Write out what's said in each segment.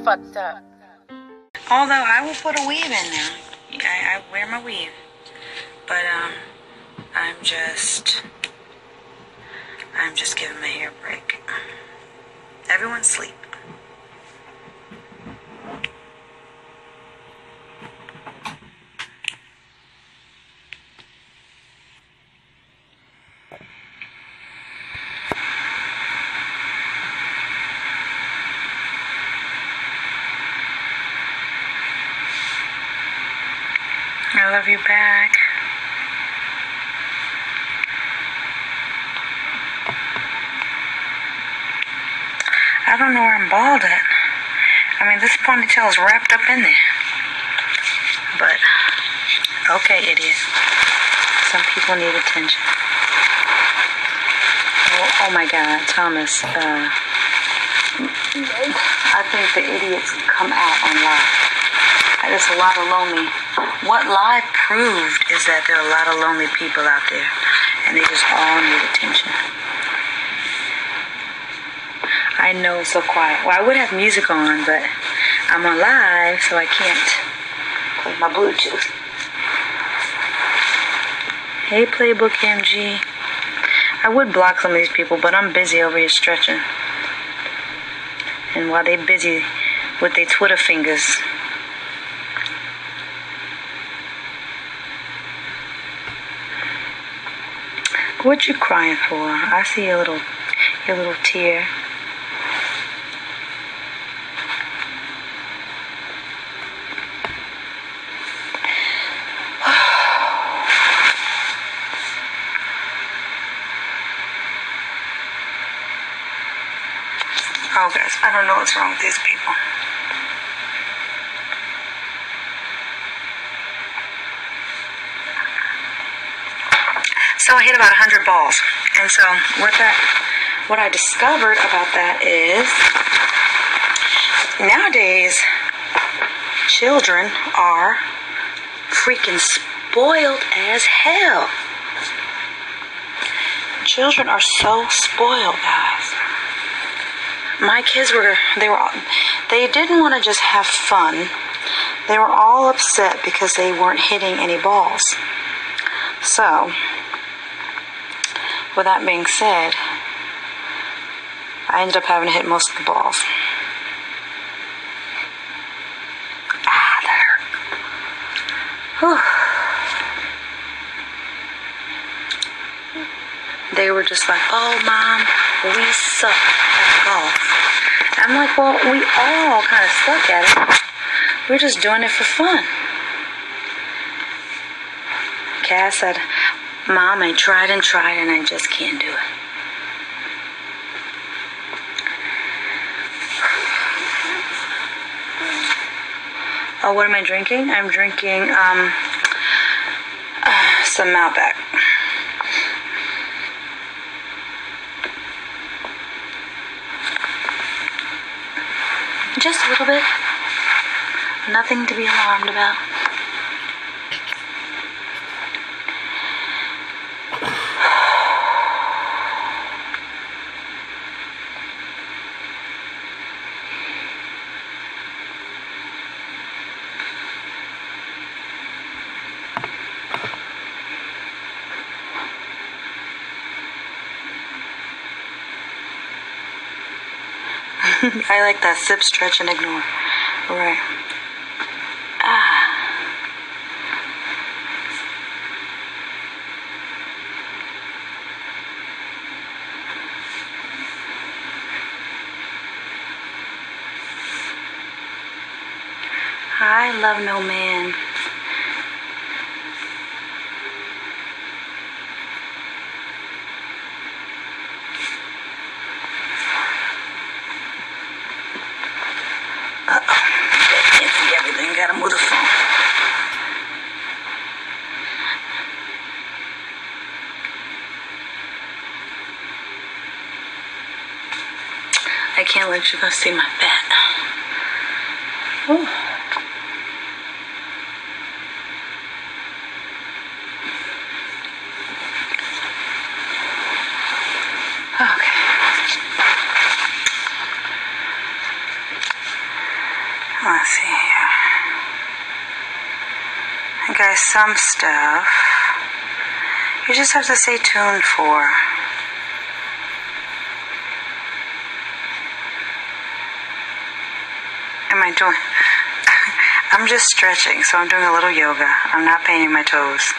fucked up. Although I will put a weave in now. I wear my weave. But, I'm just giving my hair a break. Everyone sleep. I love you back. I don't know where I'm bald at. I mean, this ponytail is wrapped up in there. But, okay, idiot. Some people need attention. Oh my God, Thomas. I think the idiots come out on live. There's a lot of lonely. What live proved is that there are a lot of lonely people out there, and they just all need attention. I know it's so quiet. Well, I would have music on, but I'm on live, so I can't play my Bluetooth. Hey, Playbook MG. I would block some of these people, but I'm busy over here stretching. And while they're busy with their Twitter fingers, what you crying for? I see your little tear. Oh, guys, I don't know what's wrong with these people. So I hit about 100 balls. And so what I discovered about that is nowadays children are freaking spoiled as hell. Children are so spoiled, guys. My kids they didn't want to just have fun. They were all upset because they weren't hitting any balls. So, with that being said, I ended up having to hit most of the balls. That hurt. Whew. They were just like, "Oh, Mom, we suck at golf." I'm like, well, we all kind of suck at it. We're just doing it for fun. Cass said, "Mom, I tried and I just can't do it." Oh, what am I drinking? I'm drinking some Malbec. Just a little bit. Nothing to be alarmed about. I like that sip, stretch, and ignore. Right. I love no man. Gotta move the phone. I can't let you go see my bat. Ooh. Okay. guys, some stuff you just have to stay tuned for. Am I doing? I'm just stretching, so I'm doing a little yoga. I'm not painting my toes.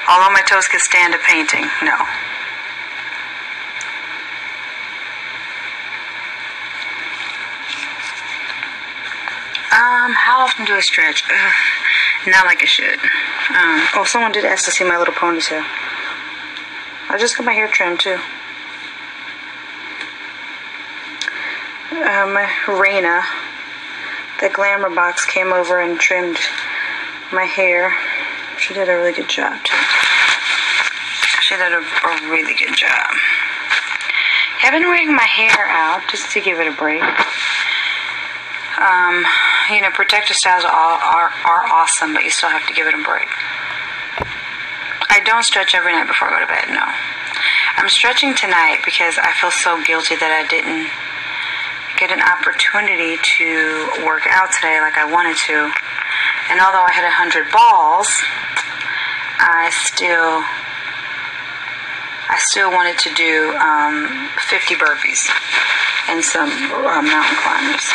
Although my toes could stand a painting, no. How often do I stretch? Not like I should. Someone did ask to see my little ponytail. I just got my hair trimmed too. Raina, the Glamour Box, came over and trimmed my hair. She did a really good job too. She did a really good job. I've been wearing my hair out just to give it a break. Protective styles are awesome, but you still have to give it a break. I don't stretch every night before I go to bed, no. I'm stretching tonight because I feel so guilty that I didn't get an opportunity to work out today like I wanted to. And although I had 100 balls, I still wanted to do 50 burpees and some mountain climbers.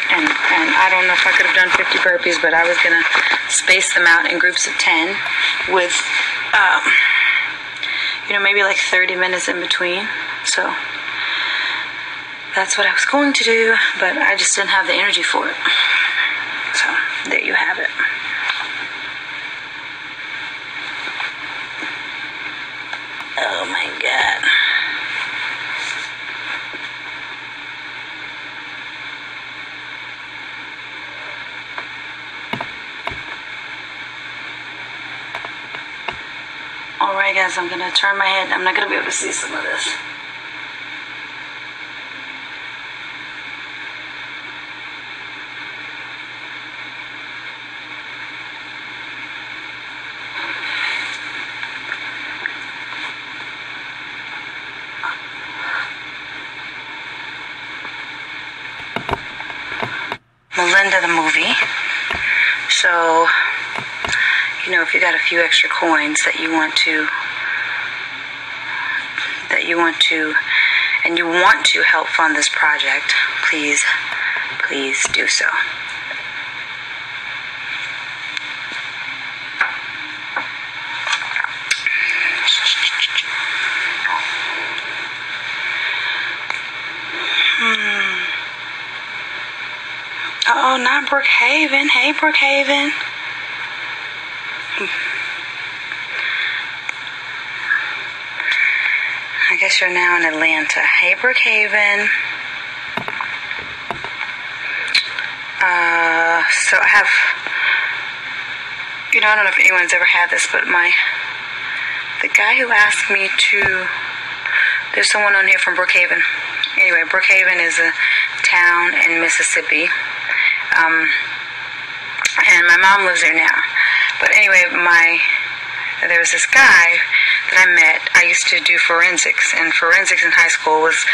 And I don't know if I could have done 50 burpees, but I was going to space them out in groups of 10 with, maybe like 30 minutes in between. So that's what I was going to do, but I just didn't have the energy for it. So there you have it. Oh my God. Alright guys, I'm going to turn my head. I'm not going to be able to see some of this. Melinda the movie. So, if you got a few extra coins that you want to help fund this project, please do so. Oh, not Brookhaven. Hey, Brookhaven. I guess you're now in Atlanta. Hey, Brookhaven. So I have, I don't know if anyone's ever had this, but the guy who asked me to, there's someone on here from Brookhaven. Anyway, Brookhaven is a town in Mississippi. And my mom lives there now. But anyway, there was this guy that I met. I used to do forensics, and forensics in high school was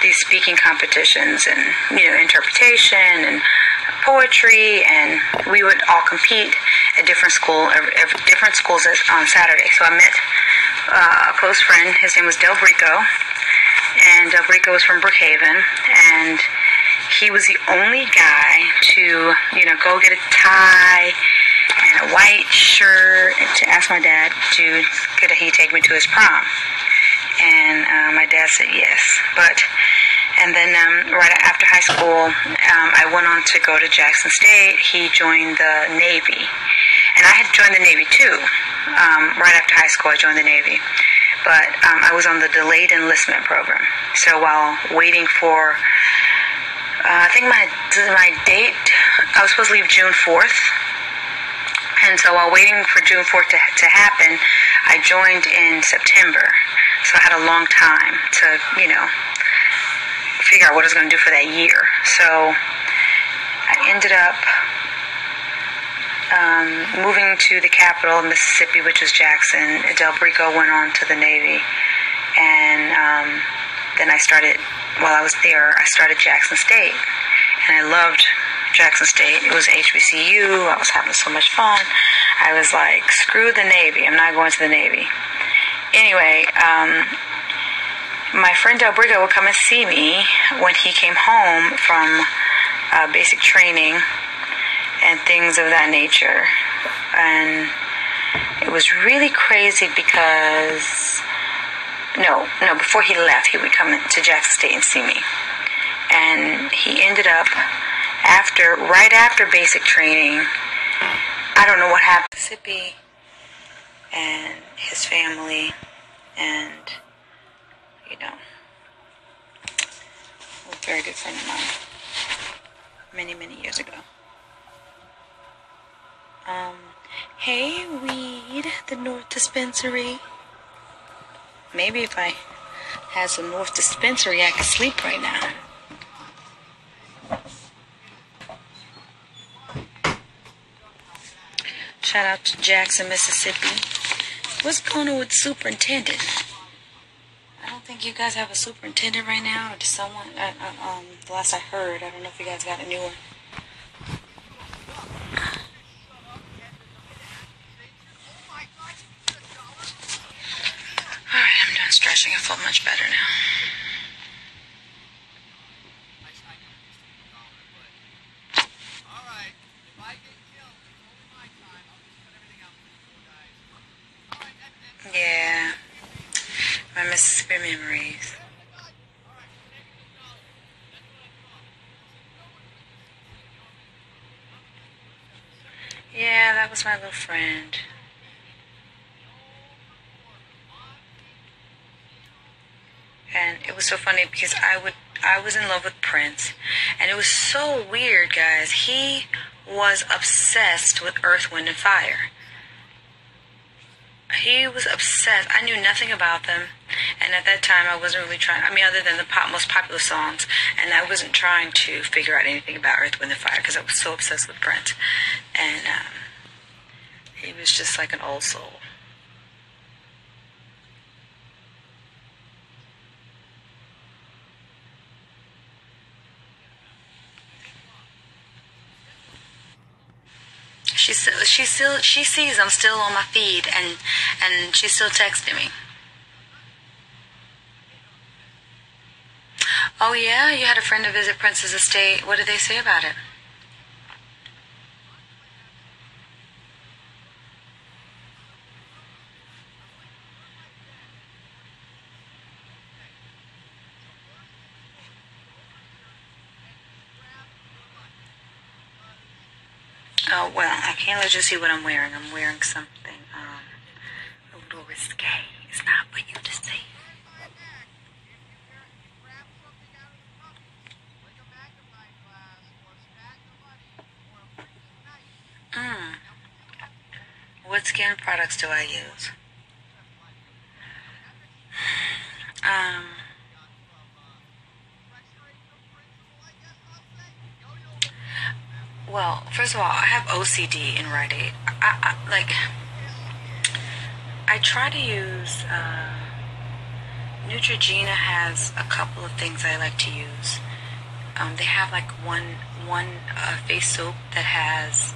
these speaking competitions and, interpretation and poetry, and we would all compete at different schools on Saturday. So I met a close friend. His name was Del Brico, and Del Brico was from Brookhaven, and he was the only guy to, go get a tie and a white shirt and to ask my dad could he take me to his prom. And my dad said yes. And then right after high school, I went on to go to Jackson State. He joined the Navy. And I had joined the Navy too. Right after high school, I joined the Navy. But I was on the delayed enlistment program. So while waiting for I think my date, I was supposed to leave June 4th. And so while waiting for June 4th to happen, I joined in September. So I had a long time to, figure out what I was going to do for that year. So I ended up moving to the capital of Mississippi, which was Jackson. Del Brico went on to the Navy. And while I was there, I started Jackson State. And I loved Jackson State. It was HBCU. I was having so much fun. I was like, screw the Navy. I'm not going to the Navy. Anyway, my friend Del Brigo would come and see me when he came home from basic training and things of that nature. And it was really crazy because, before he left, he would come to Jackson State and see me. And he ended up, right after basic training, I don't know what happened to Mississippi and his family, and, a very good friend of mine, many, many years ago. Hey, weed, the North Dispensary. Maybe if I had some North Dispensary, I could sleep right now. Shout out to Jackson, Mississippi. What's going on with the superintendent? I don't think you guys have a superintendent right now, or does someone, the last I heard, I don't know if you guys got a new one. Alright, I'm done stretching. I feel much better now. Yeah, my Mississippi memories. Yeah, that was my little friend. And it was so funny because I was in love with Prince, and it was so weird, guys. He was obsessed with Earth, Wind, and Fire. He was obsessed. I knew nothing about them, and at that time I wasn't really trying, other than the most popular songs, and I wasn't trying to figure out anything about Earth, Wind, and Fire because I was so obsessed with Prince. And he was just like an old soul. She sees I'm still on my feed, and she's still texting me. Oh yeah, you had a friend to visit Prince's estate. What did they say about it? Oh, well, I can't let you see what I'm wearing. I'm wearing something a little risque. It's not for you to see. What skin products do I use? Well, first of all, I have OCD in Rite Aid. I try to use, Neutrogena has a couple of things I like to use. They have like one face soap that has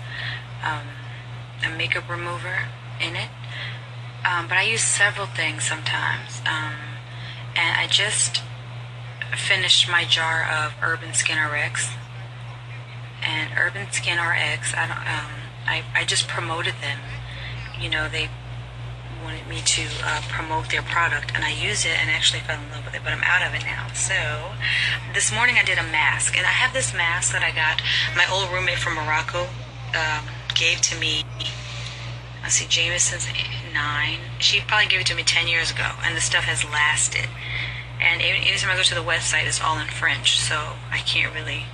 a makeup remover in it. But I use several things sometimes. And I just finished my jar of Urban Skin RX. And Urban Skin RX, I just promoted them. They wanted me to promote their product, and I used it and actually fell in love with it, but I'm out of it now. So this morning I did a mask, and I have this mask that I got, my old roommate from Morocco gave to me. I see Jameson's 9. She probably gave it to me 10 years ago, and the stuff has lasted. And anytime I go to the website, it's all in French, so I can't really,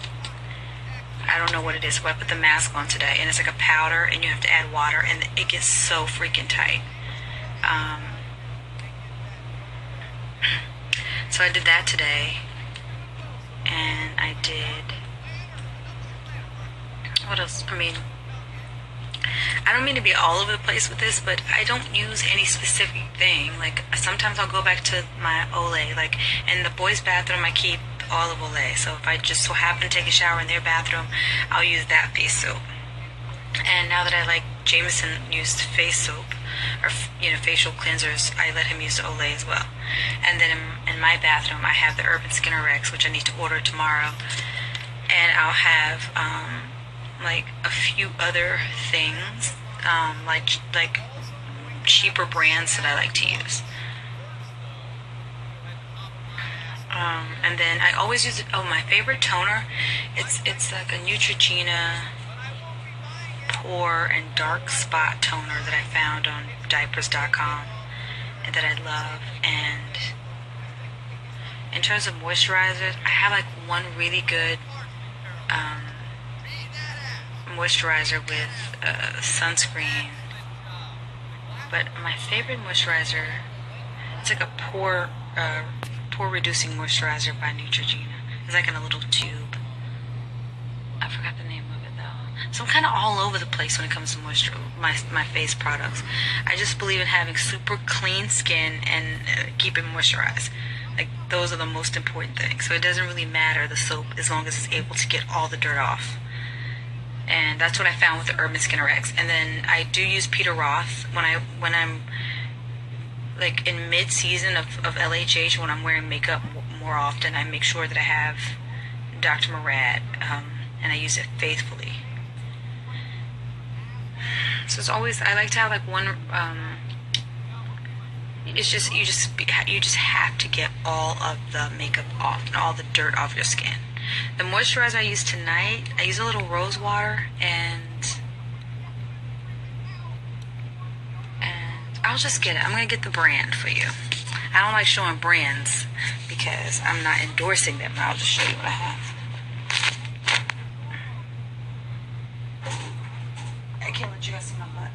I don't know what it is. So I put the mask on today, and it's like a powder, and you have to add water, and it gets so freaking tight. So I did that today, and I did, what else? I don't mean to be all over the place with this, but I don't use any specific thing. Like, sometimes I'll go back to my Olay, like, in the boys' bathroom I keep all of Olay. So if I just so happen to take a shower in their bathroom, I'll use that face soap. And now that I like Jameson used face soap, or facial cleansers, I let him use the Olay as well. And then in my bathroom, I have the Urban Skinner Rex, which I need to order tomorrow. And I'll have like a few other things, like cheaper brands that I like to use. And then I always use my favorite toner. It's like a Neutrogena pore and dark spot toner that I found on diapers.com and that I love. And in terms of moisturizers, I have like one really good moisturizer with sunscreen. But my favorite moisturizer, it's like a pore reducing moisturizer by Neutrogena. It's like in a little tube. I forgot the name of it though. So I'm kind of all over the place when it comes to my face products. I just believe in having super clean skin and keeping moisturized. Like, those are the most important things. So it doesn't really matter, the soap, as long as it's able to get all the dirt off. And that's what I found with the Urban Skinner X. And then I do use Peter Roth when I'm like in mid-season of LHH, when I'm wearing makeup more often. I make sure that I have Dr. Murad, and I use it faithfully. So it's always, I like to have like one, it's just, you just have to get all of the makeup off and all the dirt off your skin. The moisturizer I use tonight, I use a little rose water, and I'll just get it. I'm going to get the brand for you. I don't like showing brands because I'm not endorsing them. I'll just show you what I have. I can't let you guys see my butt.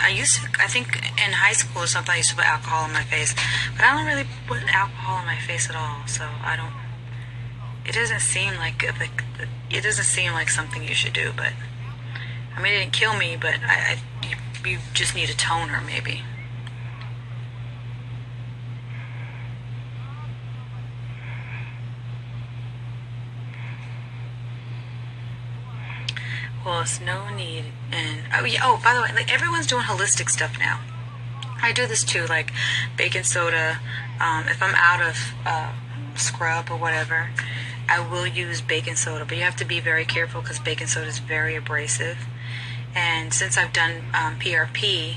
I think in high school or something, I used to put alcohol on my face, but I don't really put alcohol on my face at all, so I don't, it doesn't seem like something you should do. But I mean, it didn't kill me, but you just need a toner maybe. Well, it's no need. And by the way, like, everyone's doing holistic stuff now. I do this too, like baking soda. If I'm out of scrub or whatever, I will use baking soda, but you have to be very careful because baking soda is very abrasive. And since I've done PRP,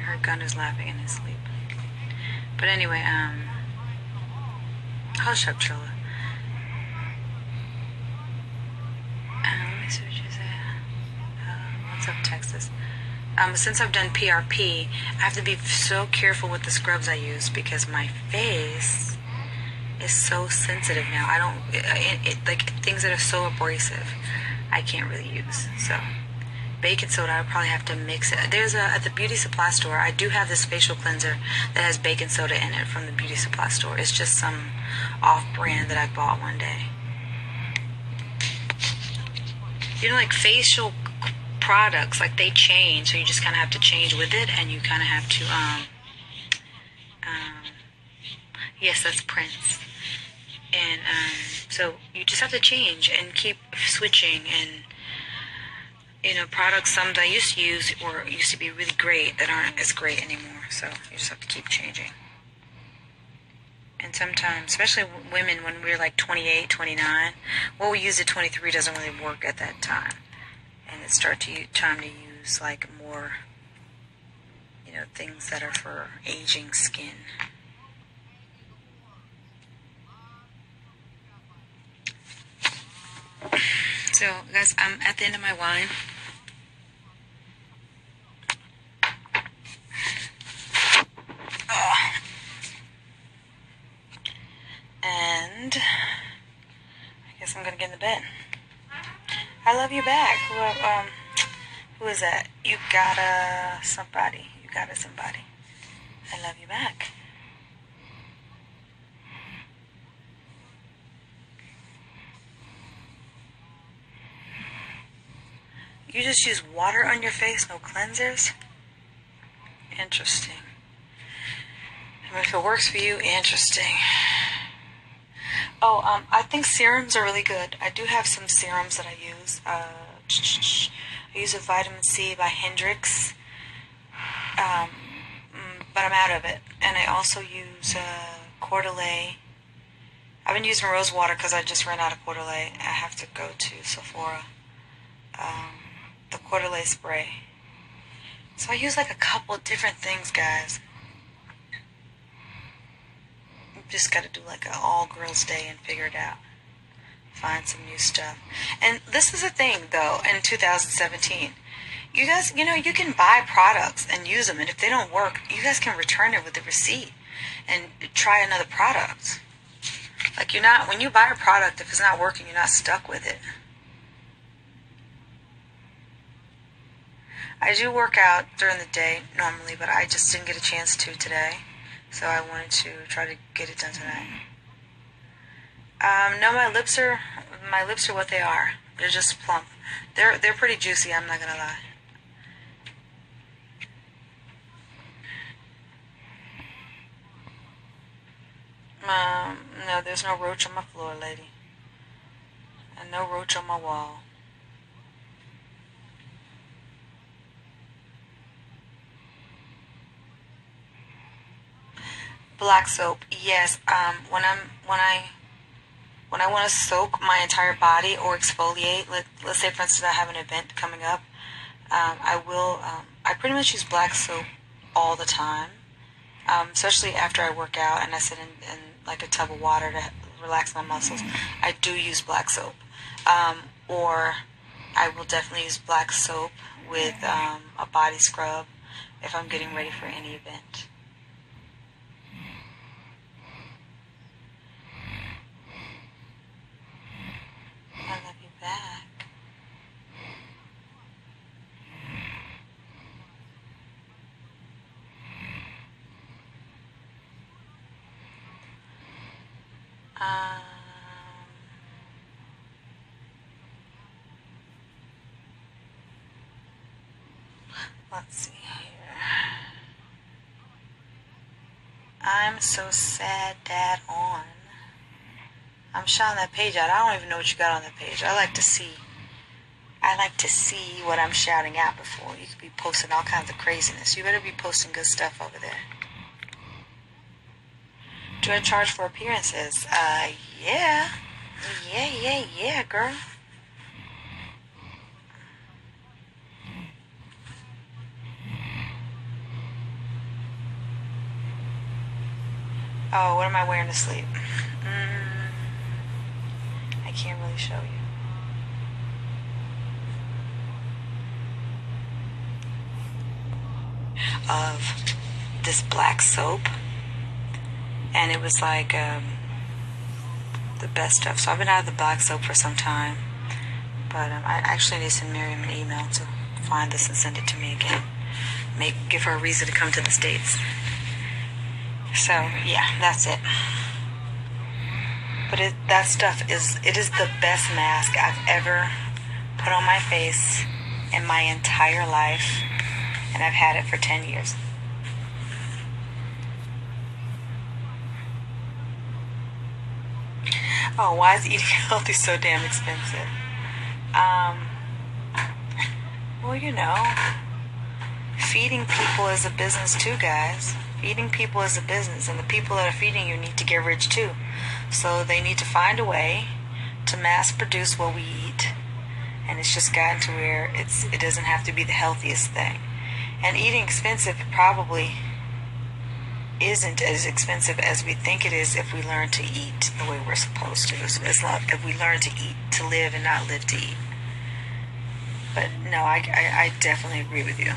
her gun is laughing in his sleep. But anyway, hush up, Trilla. Let me see what you said. What's up, Texas? Since I've done PRP, I have to be so careful with the scrubs I use because my face is so sensitive now. I don't, like things that are so abrasive, I can't really use. So baking soda, I'll probably have to mix it. There's at the beauty supply store, I do have this facial cleanser that has baking soda in it from the beauty supply store. It's just some off-brand that I bought one day. You know, like facial products, like they change, so you just kind of have to change with it, and you kind of have to, yes, that's Prince. And so you just have to change and keep switching. And you know, products, some that I used to use or used to be really great, that aren't as great anymore. So you just have to keep changing. And sometimes, especially women, when we're like 28, 29, what we use at 23 doesn't really work at that time. And it's time to use like more, you know, things that are for aging skin. So, guys, I'm at the end of my wine. And I guess I'm gonna get in the bed. I love you back. Who is that? You gotta somebody. I love you back. You just use water on your face, no cleansers? Interesting. I mean, if it works for you, interesting. Oh, I think serums are really good. I do have some serums that I use. I use a vitamin C by Hendrix, but I'm out of it. And I also use Coeur d'Alene. I've been using rose water because I just ran out of Coeur d'Alene. I have to go to Sephora. The Coeur d'Alene spray. So I use like a couple of different things, guys. You just got to do like an all girls day and figure it out. Find some new stuff. And this is a thing, though, in 2017. You guys, you know, you can buy products and use them, and if they don't work, you guys can return it with a receipt and try another product. Like, you're not, when you buy a product, if it's not working, you're not stuck with it. I do work out during the day normally, but I just didn't get a chance to today, so I wanted to try to get it done tonight. No, my lips are what they are. They're just plump. They're pretty juicy, I'm not gonna lie. No, there's no roach on my floor, lady. And no roach on my wall. Black soap, yes. When I want to soak my entire body or exfoliate, let's say for instance I have an event coming up, I pretty much use black soap all the time, especially after I work out and I sit in like a tub of water to relax my muscles. I do use black soap, or I will definitely use black soap with a body scrub if I'm getting ready for any event. I love you back. Let's see here. I'm so sad that on. I'm shouting that page out. I don't even know what you got on that page. I like to see what I'm shouting out before. You could be posting all kinds of craziness. You better be posting good stuff over there. Do I charge for appearances? Yeah. Yeah, girl. Oh, what am I wearing to sleep? I can't really show you. Of this black soap, and it was like the best stuff. So I've been out of the black soap for some time, but I actually need to send Miriam an email to find this and send it to me again. Give her a reason to come to the States. So yeah, that's it. But that stuff is the best mask I've ever put on my face in my entire life, and I've had it for 10 years. Oh, why is eating healthy so damn expensive? Well, you know, feeding people is a business too, guys. Feeding people is a business, and the people that are feeding you need to get rich too. So they need to find a way to mass produce what we eat, and it's just gotten to where it doesn't have to be the healthiest thing. And eating expensive probably isn't as expensive as we think it is if we learn to eat the way we're supposed to. It's like if we learn to eat to live and not live to eat. But no, I definitely agree with you.